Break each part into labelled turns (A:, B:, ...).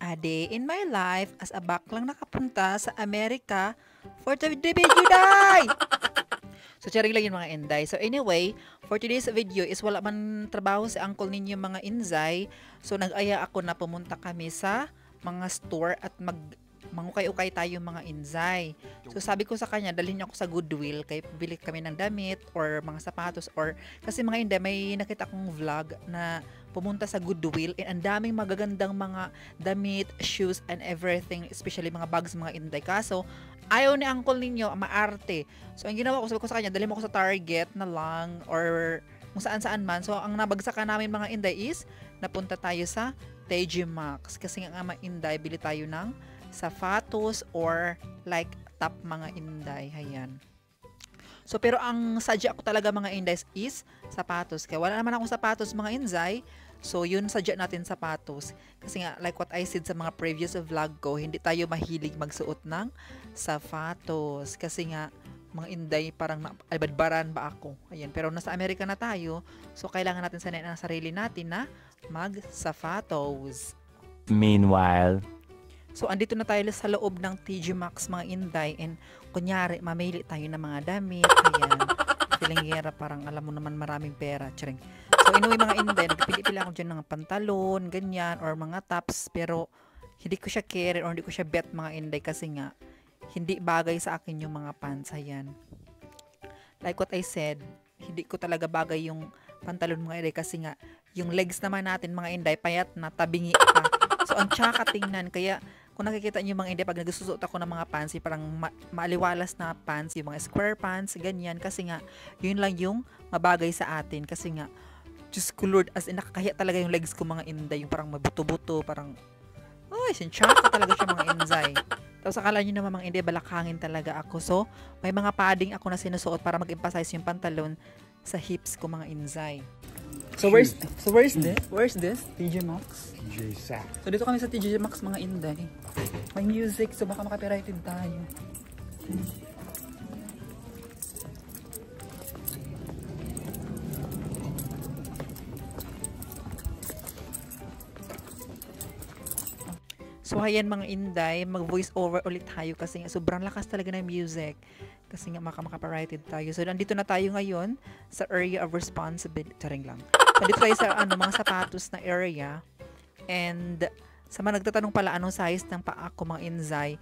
A: A day in my life as a baklang nakapunta sa Amerika for the video day! So, charing lang yung mga inday. So, anyway, for today's video is wala man trabaho si uncle ninyo mga inzay. So, nag-aya ako na pumunta kami sa mga store at mangukay-ukay tayo mga inzay. So, sabi ko sa kanya, dalhin niyo ako sa Goodwill kaya bili kami ng damit or mga sapatos or kasi mga inday, may nakita akong vlog na pumunta sa Goodwill and ang daming magagandang mga damit, shoes, and everything, especially mga bags mga inday. Kaso, ayaw ni uncle ninyo maarte. So, ang ginawa ko, sabi ko sa kanya, dalhin mo ko sa Target na lang or kung saan-saan man. So, ang nabagsakan namin mga inday is napunta tayo sa TJ Maxx. Kasi nga mga inday, bili tayo ng sapatos or like top mga inday. Ayan. So, pero ang sadya ko talaga mga inday is sapatos. Kaya wala naman akong sapatos mga inday. So, yun sadya natin sapatos. Kasi nga, like what I said sa mga previous vlog ko, hindi tayo mahilig magsuot ng sapatos. Kasi nga, mga inday, parang albadbaran ba ako. Ayan. Pero nasa Amerika na tayo, so kailangan natin sanayin ang sarili natin na mag-sapatos.
B: Meanwhile,
A: so, andito na tayo sa loob ng TJ Maxx mga inday and kunyari, mamili tayo ng mga damit. Ayan. Feeling gira, parang alam mo naman maraming pera. Charing. So, anyway mga inday, nagpili-pili ako dyan ng pantalon, ganyan, or mga tops. Pero, hindi ko siya carry or hindi ko siya bet mga inday kasi nga, hindi bagay sa akin yung mga pants. Ayan. Like what I said, hindi ko talaga bagay yung pantalon mga inday kasi nga, yung legs naman natin mga inday, payat na, tabingi pa. So, ang tsaka tingnan. Kaya, kung nakikita nyo mga inday, pag nagsusuot ako ng mga pants, parang maaliwalas na pants, yung mga square pants, ganyan. Kasi nga, yun lang yung mabagay sa atin. Kasi nga, Diyos ko Lord, as in, nakakahiya talaga yung legs ko mga inday. Yung parang mabuto-buto, parang, ay, sinchaka talaga siya mga inday. Tapos akala nyo naman mga inday, balakangin talaga ako. So, may mga padding ako na sinusuot para mag-emphasize yung pantalon sa hips ko mga inday. So where's this? Where's this? TJ Maxx?
C: TJ Sack.
A: So dito kami sa TJ Maxx mga inday. May music, so baka makapirated tayo. So ayan mga inday, mag voice over ulit tayo kasi nga sobrang lakas talaga ng music. Kasi nga makapirated tayo. So nandito na tayo ngayon sa area of responsibility. Charing lang. Nandito tayo sa mga sapatos na area. And sa mga nagtatanong pala anong size ng paa ko mga inzay,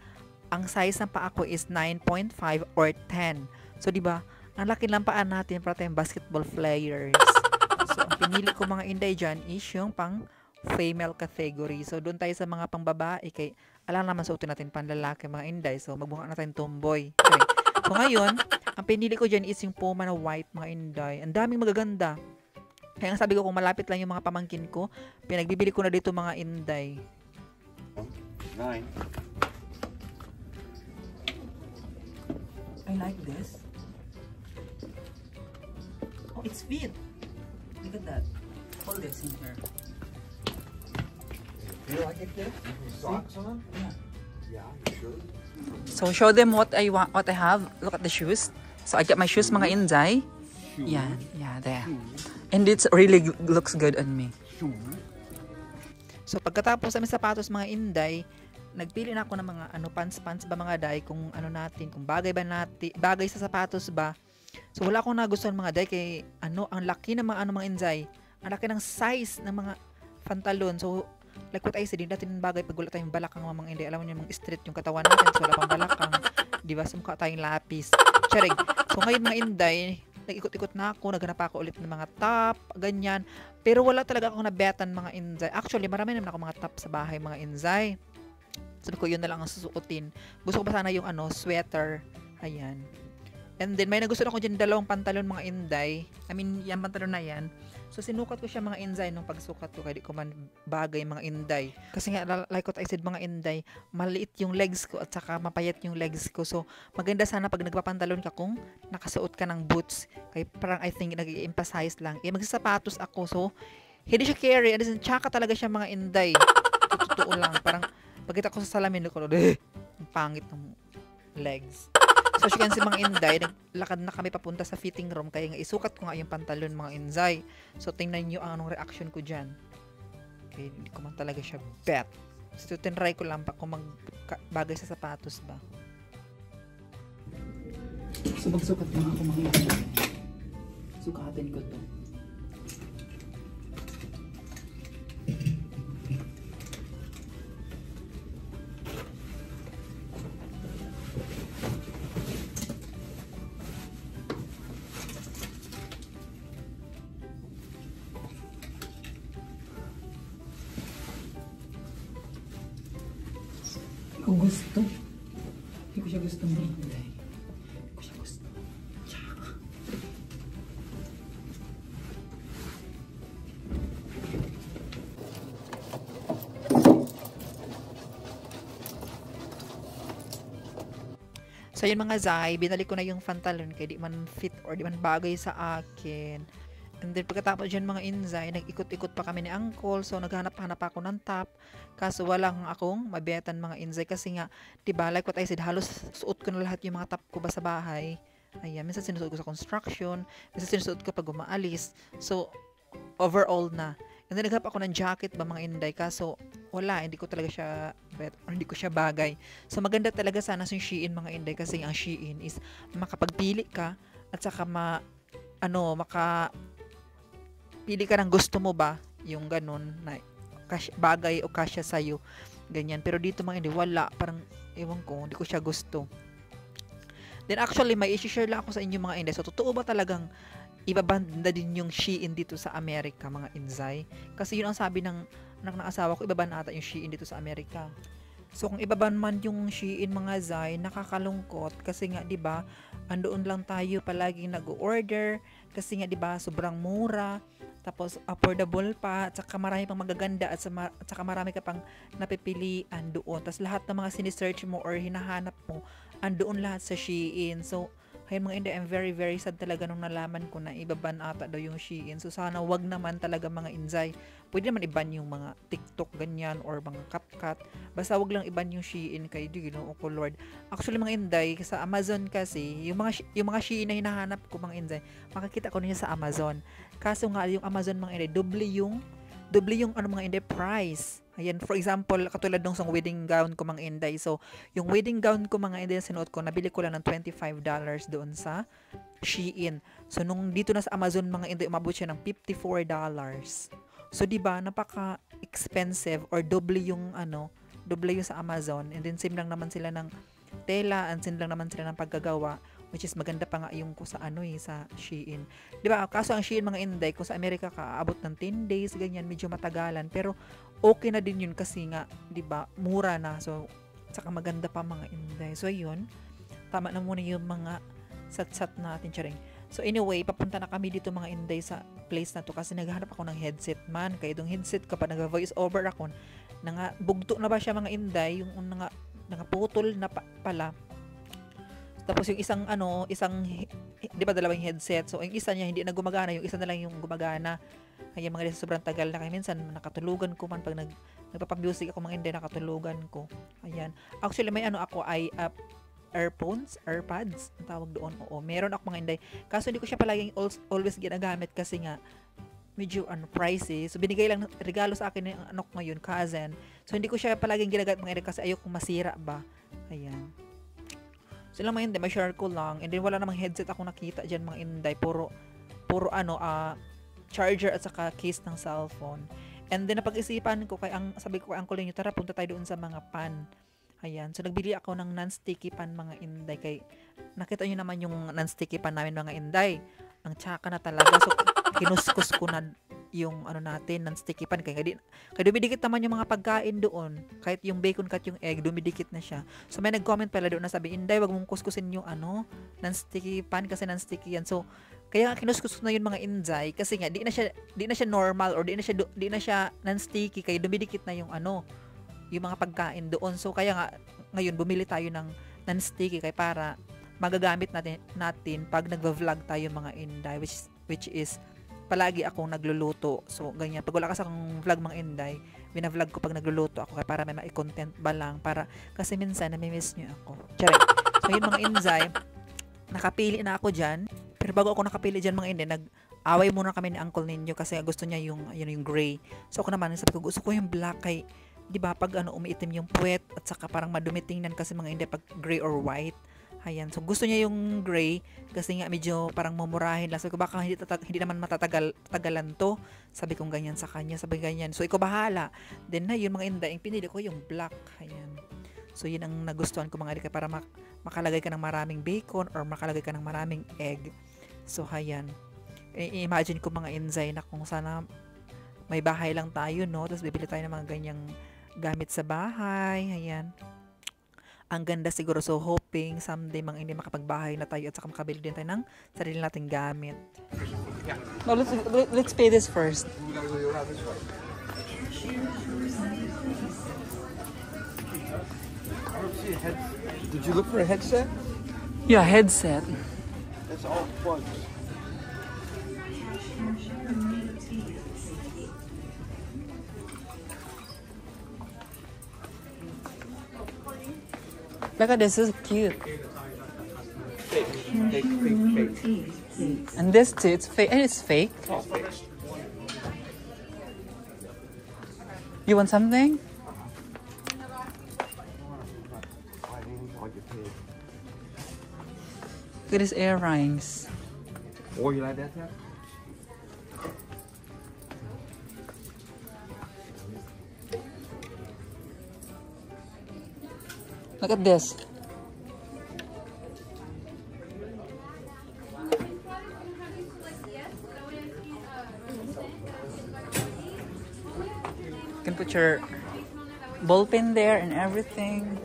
A: ang size ng paa ko is 9.5 or 10. So di ba, ang laki lang paa natin para tayong basketball players. So ang pinili ko mga inday dyan is yung pang female category. So doon tayo sa mga pangbabae kay alam naman suotin natin panlalaki mga inday. So magmukha na tayong tomboy. Okay. So ngayon, ang pinili ko dyan is yung Puma na white mga inday. Ang daming magaganda. Kaya ang sabi ko kung malapit lang yung mga pamangkin ko, pinagbibili ko na dito mga inday.
C: 9.
A: I like this. Oh, it's fit. Look at that. Hold this in here.
C: You like it, kid? Socks on?
A: Yeah.
C: Yeah, you should.
A: So show them what I want, what I have. Look at the shoes. So I got my shoes mga inday. Yeah, there. And it really looks good on me. So pagkatapos sa sapatos mga inday, nagpili na ako ng mga pants ba mga day kung ano natin, kung bagay ba natin, bagay sa sapatos ba. So wala akong nagustuhan mga day kay ang laki ng mga mga inday. Ang laki ng size ng mga pantalon. So like what I said, hindi natin bagay pag wala tayong balakang mga inday. Alam mo yung mga straight yung katawan natin, so wala pang balakang. Di ba? So mukha tayong lapis. Charing. So ngayon mga inday, nag-ikot-ikot na ako, naghanap ako ulit ng mga top, ganyan. Pero wala talaga akong nabetan mga inzay. Actually, marami naman ako mga top sa bahay mga inzay. Sabi ko, yun na lang ang susuotin. Gusto ko pa sana yung sweater. Ayan. And then, may nagustuhan ako dyan dalawang pantalon mga inday. I mean, yung pantalon na yan. So, sinukat ko siya mga inday nung pagsukat ko. Kaya di ko man bagay mga inday. Kasi nga, like what I said mga inday, maliit yung legs ko at saka mapayat yung legs ko. So, maganda sana pag nagpapantalon ka kung nakasuot ka ng boots. Kaya parang I think nag-i-emphasize lang. Magsasapatos ako. So, hindi siya carry. Tsaka talaga siya mga inday. Totoo lang. Parang, pagkita ko sa salamin ko, ang pangit ng legs. So, as you can see mga inday, naglakad na kami papunta sa fitting room. Kaya nga isukat ko nga yung pantalon mga inday. So, tingnan nyo ang anong reaction ko dyan. Okay, hindi ko man talaga siya bet. So, tinry ko lang pa kung magbagay sa sapatos ba. So, magsukat lang ako mga ito. Sukatin ko to. Kung gusto. Hindi ko siya gusto mo. Hindi ko siya gusto. Tsaka. So yun mga Zay, binalik ko na yung pantalon kaya di man fit or di man bagay sa akin. And then pagkatapos dyan mga Inzay, nag-ikot-ikot pa kami ni Uncle. So naghanap-hanap ako ng top. Kaso walang akong mabetan mga Inzay. Kasi nga, diba, like what I said, halos suot ko na lahat yung mga top ko ba sa bahay. Ayan, minsan sinusuot ko sa construction. Minsan sinusuot ko pag umaalis. So, overall na. And then naghanap ako ng jacket ba mga Inday. Kaso, wala, hindi ko talaga siya bet or hindi ko siya bagay. So maganda talaga sana yung Shein mga Inday. Kasi ang Shein is makapagpili ka at saka pili ka ng gusto mo ba, yung ganun, na bagay o kasya sa'yo, ganyan. Pero dito mga hindi, wala, parang, ewan ko, hindi ko siya gusto. Then actually, may i-share lang ako sa inyo mga Inday. So, totoo ba talagang ibabanda din yung Shein dito sa Amerika, mga Inzay? Kasi yun ang sabi ng asawa ko, ibaban ata yung Shein dito sa Amerika. So, kung ibaban man yung Shein mga Zay, nakakalungkot. Kasi nga, di ba, andoon lang tayo palaging nag-order. Kasi nga, di ba, sobrang mura. Tapos, affordable pa. At saka marami pang magaganda. At saka marami ka pang napipilian doon. Tapos, lahat ng mga sinisearch mo or hinahanap mo, andoon lahat sa Shein. So, ayun mga Inday, I'm very very sad talaga nung nalaman ko na ibaban ata daw yung Shein. So sana wag naman talaga mga Inzay. Pwede naman iban yung mga TikTok ganyan or mga CapCut. Basta wag lang iban yung Shein kay Ginoo ko Lord. Actually mga Inday, sa Amazon kasi, yung mga Shein na hinahanap ko mga Inzay, makikita ko niya sa Amazon. Kaso nga yung Amazon mga Inday, doble yung mga Inday price. Ayan, for example, katulad nung sang wedding gown ko mga Inday. So, yung wedding gown ko mga Inday, sinuot ko, nabili ko lang ng $25 doon sa Shein. So, nung dito na sa Amazon mga Inday, umabot siya ng $54. So, di ba napaka-expensive or doble yung sa Amazon. And then, same lang naman sila ng tela and same lang naman sila ng paggagawa. Which is maganda pa nga yung ko sa sa Shein. 'Di ba? Kaso ang Shein mga Inday, kung sa Amerika ka abot ng 10 days ganyan, medyo matagalan, pero okay na din yun kasi nga 'di ba, mura na. So saka maganda pa mga Inday. So ayun, tama na muna yung mga sat-sat natin, charing. So anyway, papunta na kami dito mga Inday sa place na to kasi naghahanap ako ng headset man. Kaya itong headset kapag nag-voice over ako, bugto na ba siya mga Inday, yung putol na pala. Tapos yung isang di ba dalawang headset. So yung isa niya hindi na gumagana, yung isa na lang yung gumagana. Kaya mga sobrang tagal na, kaya minsan nakatulugan ko man pag nagpapa-music ako mga Inday, nakatulugan ko. Ayan. Actually may ako ay earphones, AirPods, ang tawag doon. Oo, meron ako mga Inday. Kaso hindi ko siya palaging always ginagamit kasi nga medyo pricey. So binigay lang regalo sa akin ng anak ngayon, cousin. So hindi ko siya palaging ginagamit mga Inday kasi ayoko masira ba. Ayan. So lang mga Inday, may share ko lang. And then wala namang headset ako nakita dyan mga Inday. Puro charger at saka case ng cellphone. And then napag-isipan ko sabi ko kay Uncle Lenyo, tara punta tayo doon sa mga pan. Ayan. So nagbili ako ng non-sticky pan mga Inday. Kay nakita niyo naman yung non-sticky pan namin mga Inday. Ang tsaka na talaga. So kinuskus ko na yung natin non-sticky pan. Kaya dumidikit naman yung mga pagkain doon. Kahit yung bacon cut yung egg, dumidikit na siya. So may nag-comment pala doon na sabi, Inday, wag mong kuskusin yung non-sticky pan kasi non-sticky yan. So kaya kinuskus na yun mga Inday kasi nga di na siya normal or di na siya non-sticky kaya dumidikit na yung yung mga pagkain doon. So kaya nga ngayon bumili tayo ng non-sticky kaya para magagamit natin pag nagva-vlog tayo mga Inday, which is palagi akong nagluluto. So ganyan, pag wala kasi akong vlog mga Inday, bina-vlog ko pag nagluluto ako kaya para may ma-content ba lang, para kasi minsan nami-miss niyo ako. Charing. So yun mga Inday, nakapili na ako dyan. Pero bago ako nakapili dyan mga Inday, nag-away muna kami ni Uncle ninyo kasi gusto niya yung gray. So ako naman, sabi ko gusto ko yung black kay di ba pag ano umiitim yung puwet at saka parang madumi tingnan kasi mga Inday pag gray or white. Ayan, so gusto niya yung gray kasi nga medyo parang mumurahin lang. So baka hindi naman matagalan to. Sabi kong ganyan sa kanya, sabi ganyan. So ikaw bahala. Then na yun mga Inday, yung pinili ko yung black. Ayan. So yun ang nagustuhan ko mga Inday para makalagay ka ng maraming bacon or makalagay ka ng maraming egg. So ayan. I-imagine ko mga Inday na kung sana may bahay lang tayo, no? Tapos bibili tayo ng mga ganyang gamit sa bahay. Ayan. Ang ganda siguro. So, hoping someday mga hindi makapagbahay na tayo at saka makabili din tayo ng sarili nating gamit. No, let's pay this first.
C: Did you look for a headset?
A: Yeah, headset.
C: That's all plugs.
A: Look at this is cute.
C: Fake.
A: And this too, it's fake. And it's fake.
C: Oh, fake.
A: You want something? Look at his earrings.
C: Oh, you like that?
A: Look at this. You can put your ball pen there and everything.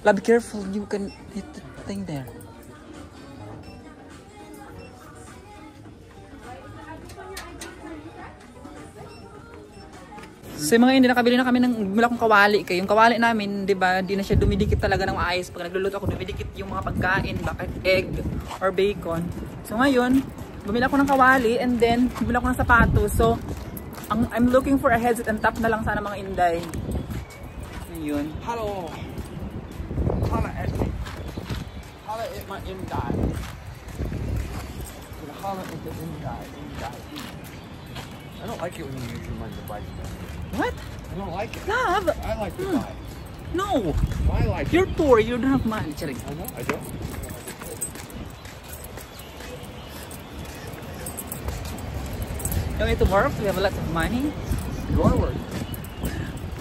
A: Be careful, you can hit the thing there. So yung mga hindi nakabili na kami ng malakong kawali kayo. Yung kawali namin, 'di ba, hindi na siya dumidikit talaga ng maayos. Pag nagluluto ako, dumidikit yung mga pagkain, bakit egg or bacon. So ngayon, bumili ako ng kawali and then bumili ako ng sapatos. So I'm looking for a headset and top na lang sana mga Inday. Ayun.
C: Hello. Holla at me. Holla at my Inday. Holla at the Inday. I don't like it when you use your money to buy stuff.
A: What?
C: I don't like it.
A: Love!
C: I like to buy.
A: No!
C: I like
A: You're poor, you don't have money. Charing.
C: I know, I don't.
A: You want me to work? We have a lot of money.
C: You are working.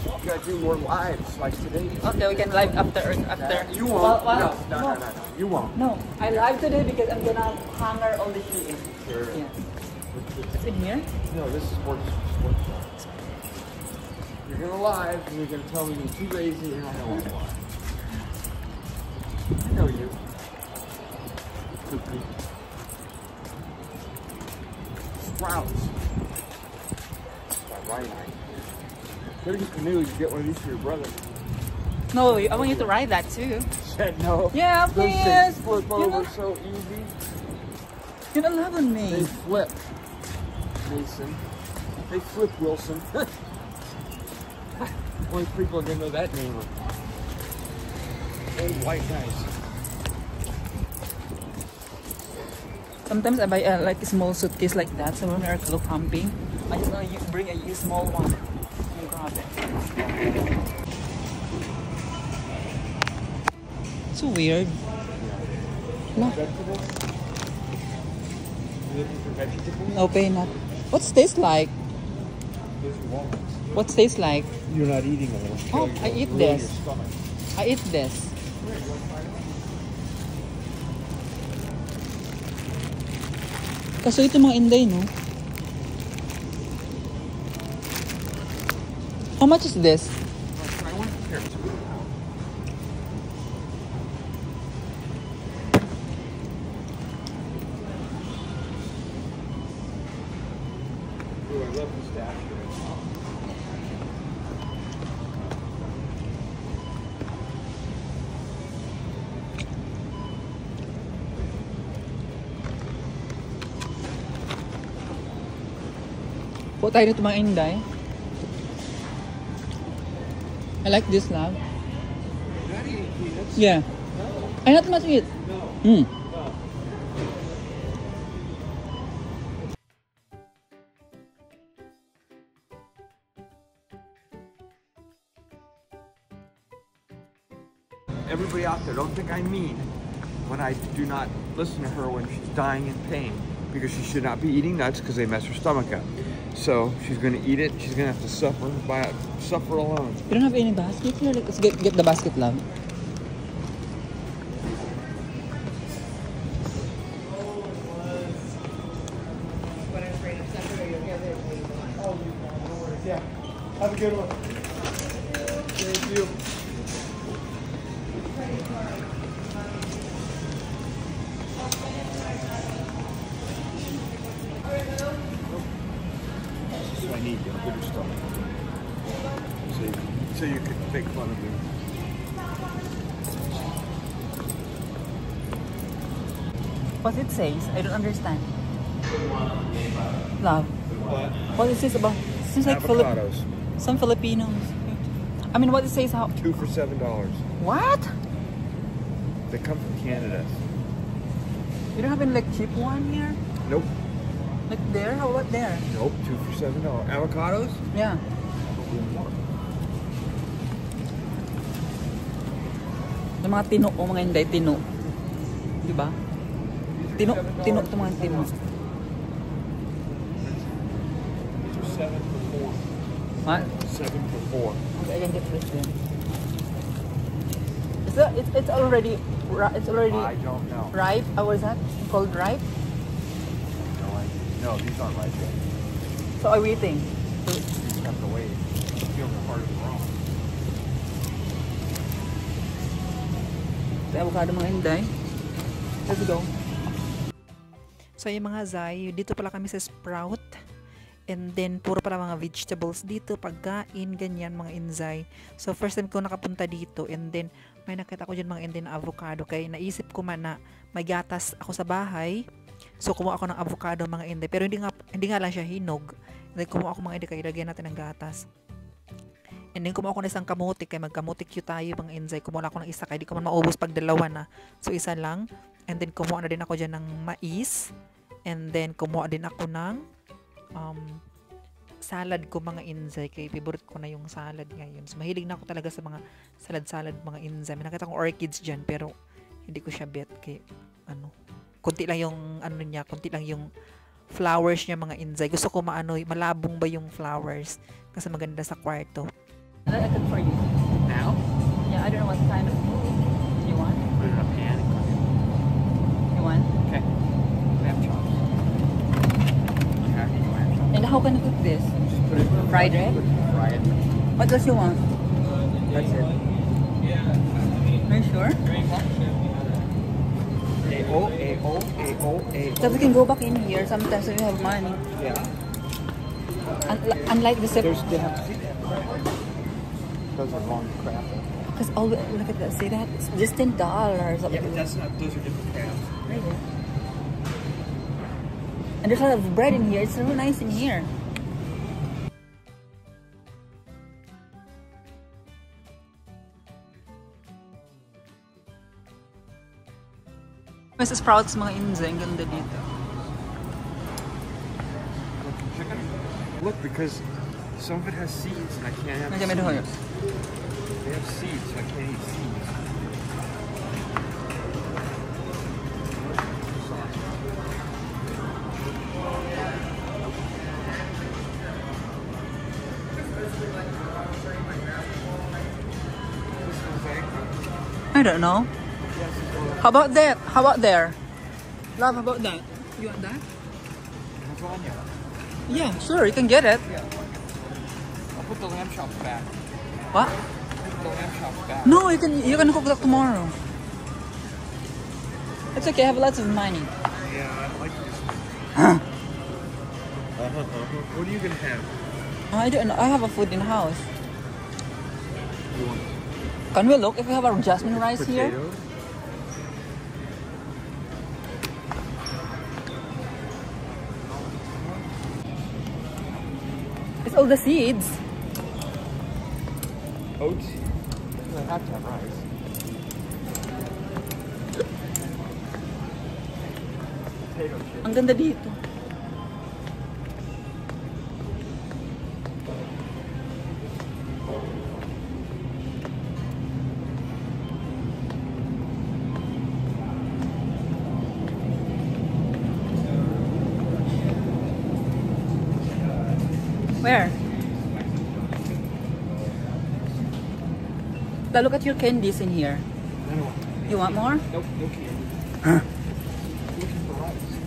C: You gotta do more lives like today.
A: Okay, we can live after.
C: You won't.
A: Well,
C: No. You won't.
A: No, I live today because I'm gonna hanger all the shoes in.
C: Sure.
A: Yeah. It's in here?
C: No, this is sports. You're gonna live and you're gonna tell me you're too lazy and I don't want to live. I know you. Sprouts. By right eye. Better get the news. Get one of these for your brother.
A: No, I want you to ride that too.
C: Said no.
A: Yeah,
C: Those
A: please.
C: things flip
A: You
C: over
A: know-
C: so easy.
A: You don't love on
C: They
A: me.
C: flip, Mason. They flip, Wilson. Only people are gonna know that name. Old white guys.
A: Sometimes I buy like a small suitcase like that. So when we are go camping, I just want to bring a small one. And grab it. So weird. No.
C: Vegetables? You looking for vegetables?
A: No, pay not. What's taste like?
C: Those are walnuts.
A: What's taste like?
C: You're not eating them. It'll
A: Oh,
C: kill you.
A: I eat
C: It'll ruin
A: this.
C: your stomach.
A: I eat this. Kaso ito mga Inday, no? How much is this?
C: Try one. Here. Ooh, I love this dash.
A: Po tayo nito mga Inday. I like this, love.
C: You're not eating peanuts.
A: Yeah.
C: No.
A: Ay, not much eat. Mm.
C: Everybody out there, don't think I mean when I do not listen to her when she's dying in pain, because she should not be eating nuts because they mess her stomach up. So she's going to eat it. She's going to have to suffer alone.
A: You don't have any basket here? Let's get the basket, love.
C: Yeah. Have a good one. Thank you. This is what I need, a bigger stomach. So you can make fun of me.
A: What it says? I don't understand. Love.
C: What?
A: What it says about... Seems like
C: Avocados.
A: some Filipinos. I mean, what it says how...
C: 2 for $7.
A: What?
C: They come from Canada.
A: You don't have any like cheap one here?
C: Nope.
A: Like there? How about there?
C: Nope. 2 for $7. Avocados?
A: Yeah. Yung mga tino o mga hindi tino. Di ba? Tino ito mga tino.
C: 7 for 4.
A: What?
C: 7 for 4.
A: Okay, I can get this then. It's already
C: I don't know.
A: ripe. What is that called? Ripe?
C: No idea. No, these aren't ripe yet.
A: So are we waiting?
C: You just have to wait. Feel part of the wrong.
A: The avocado mga inday. Let's go.
D: So yung mga Zay, dito pala kami sa Sprout. And then, puro pala mga vegetables dito, pagkain, ganyan, mga inzay. So, first time ko nakapunta dito. And then, may nakita ko dyan mga inday na avocado. Kaya naisip ko man na may gatas ako sa bahay. So, kumuha ako ng avocado, mga inday. Pero hindi nga lang siya hinog. And then, kumuha ako mga inday, kaya ilagyan natin ng gatas. And then, kumuha ako ng isang kamutik. Kaya magkamutik yun tayo, mga inzay. Kumuha ako ng isa, kaya di ko man maubos pag dalawa na. So, isa lang. And then, kumuha na din ako dyan ng mais. And then, kumuha din ako ng salad ko, mga inzay. Kaya favorite ko na yung salad ngayon. So, mahilig na ako talaga sa mga salad, mga inzay. May nakita kong orchids dyan, pero hindi ko siya bet. Kaya, konti lang yung, niya, konti lang yung flowers niya, mga inzay. Gusto ko malabong ba yung flowers. Kasi maganda sa kwarto.
A: I cook for you.
C: Now?
A: Yeah, I don't know what kind of you want.
C: Put it in a pan and cook it.
A: You want?
C: Okay. Lamb chops. You have any lamb chops?
A: And how can you cook this?
C: Just put it in the
A: Fried it?
C: Fry it.
A: What else you want?
C: That's it.
A: Are you sure? So we can go back in here sometimes when we have money.
C: Yeah.
A: Unlike the
C: They have those are long crap.
A: because look at that. See that? It's just $10.
C: Yeah, but that's not. Those are different crabs.
A: Really? And there's a lot of bread in here. It's really nice in here. Mrs. Sprouts, mga inzay. Ang ganda dito.
C: Chicken? Look, because some of it has seeds, and I can't have
A: Medyo medyo
C: seeds. They have seeds, so I can't eat seeds.
A: I don't know. How about that? How about there? Love, how about that? You want that?
C: Lasagna.
A: Yeah, sure. You can get it.
C: Yeah. I'll put the lamb chops back.
A: What?
C: Put the lamb chops back.
A: No, you can cook that tomorrow. It's okay. I have lots of money.
C: Yeah, I like this. What are you gonna have?
A: I don't know. I have a food in the house.
C: You want
A: Can we look if we have our jasmine rice here?
C: potatoes?
A: It's all the seeds.
C: Oats? I have to have rice. potato chips.
A: Ang ganda dito. Where? Now look at your candies in here.
C: I don't want.
A: You want more?
C: Nope, no candy. Looking for rice.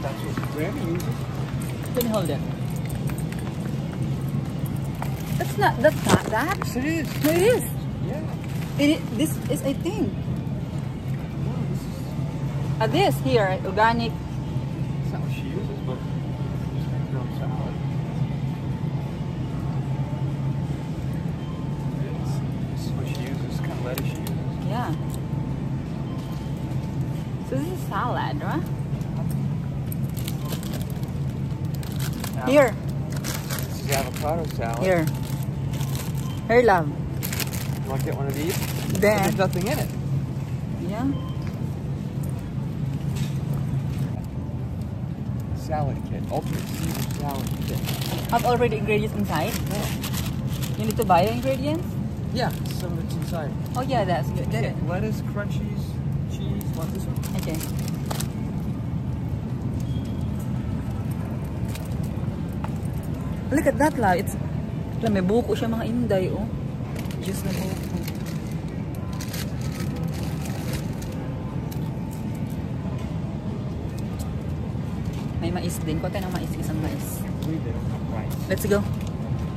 C: That's what Grammy uses.
A: Let me hold it. That's not that.
C: Yes, it is.
A: No, it is.
C: Yeah.
A: This is, I think.
C: No, this is.
A: This here, organic.
C: That's not what she uses, but just makes her own salad. This is what she uses. This kind of lettuce she uses.
A: Yeah. So this is salad, right? Here.
C: This is avocado salad.
A: Here. Here, love.
C: You want to get one of these? But
A: Then.
C: there's nothing in it.
A: Yeah.
C: Salad kit. Ultimate Caesar salad kit.
A: Have already ingredients inside? You need to buy the ingredients?
C: Yeah, some of it's inside.
A: Oh yeah, that's good. Get it.
C: Lettuce, crunchies, cheese. Want this one?
A: Okay. Look at that, la. It's, may buko siya mga inday, oh. Juice na buko. May mais din. Kuha tayo ng mais, isang mais.
C: I believe they don't have rice.
A: Let's go.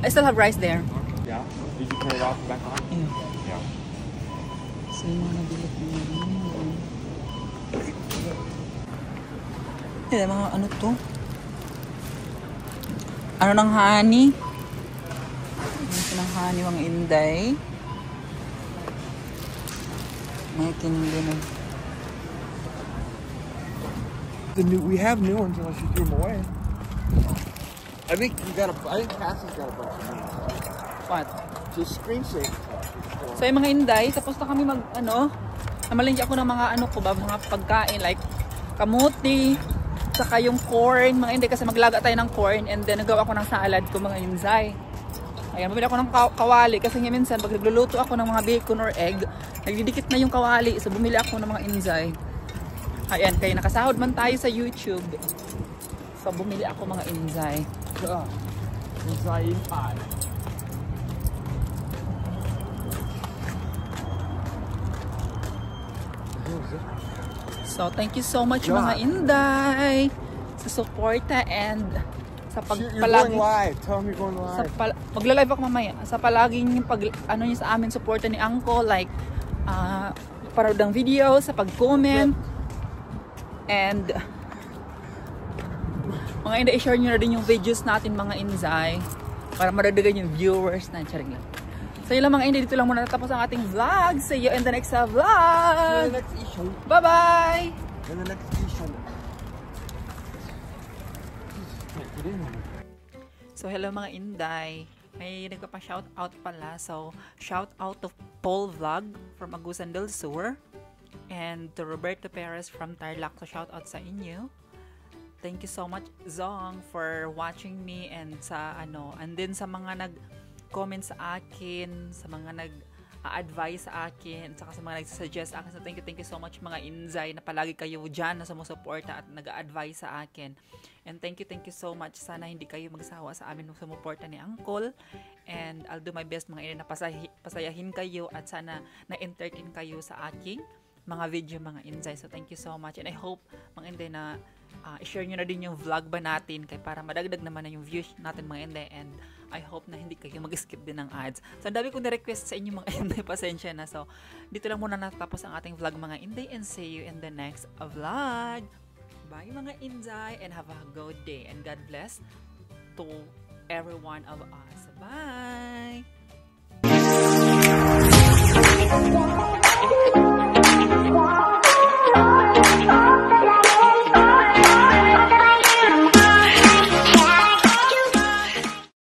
A: I still have rice there.
C: Yeah? Did you turn it off and back on?
A: Yeah.
C: Yeah.
A: So yung mga nabilit mo rin. Eh, mga ano to? Ano ng honey? Ano ng honey, mga inday? May kinili na.
C: We have new ones unless you threw them away. I think Cassie's got a bunch of these.
A: What?
C: Just screensaver.
A: So yung mga inday, tapos na kami namalingki ako ng mga ano ko ba, mga pagkain like kamuti, saka yung corn, mga inday kasi maglaga tayo ng corn and then nagawa ko ng salad ko mga inday. Ayan, bumili ako ng kawali kasi nga minsan pag nagluluto ako ng mga bacon or egg, nagdidikit na yung kawali, so bumili ako ng mga inday. Ayan, kaya nakasahod man tayo sa YouTube. So bumili ako mga inday.
C: Inzai pie.
A: So, thank you so much mga inday sa suporta and sa
C: You're going
A: pagpalagi.
C: live. Tell them you're going live.
A: Magla-live ako mamaya. Sa palaging ano niyo sa amin suporta ni Uncle like parood ng video, sa pag-comment and mga inday, i-share nyo na din yung videos natin mga inzay para madagdagan yung viewers na. Charing lang. So yun lang mga inday, dito lang muna natapos ang ating vlog. See you in the next vlog.
C: In the next issue.
A: Bye-bye!
C: In the next issue. Can't get in here.
A: So hello mga inday. May nagpapa-shoutout pala. So shoutout to Paul Vlog from Agusan del Sur and to Roberto Perez from Tarlac. So shoutout sa inyo. Thank you so much Zong for watching me and sa and then sa mga nag-comment sa akin, sa mga nag-advise sa akin, saka sa mga nag-suggest sa akin. So thank you so much mga inzay na palagi kayo dyan na sumusuporta at nag-advise sa akin. And thank you so much. Sana hindi kayo magsawa sa amin ng sumuporta ni Uncle. And I'll do my best mga inay na pasayahin kayo at sana na-entertain kayo sa aking mga video mga inzay. So thank you so much. And I hope mga inday na i-share nyo na din yung vlog ba natin kaya para madagdag naman na yung views natin mga inday. And I hope na hindi kayo mag-skip din ng ads. So ang dami kong na-request sa inyo mga inday. Pasensya na. So dito lang muna natapos ang ating vlog mga inday. And see you in the next vlog. Bye mga inzay and have a good day. And God bless to every one of us.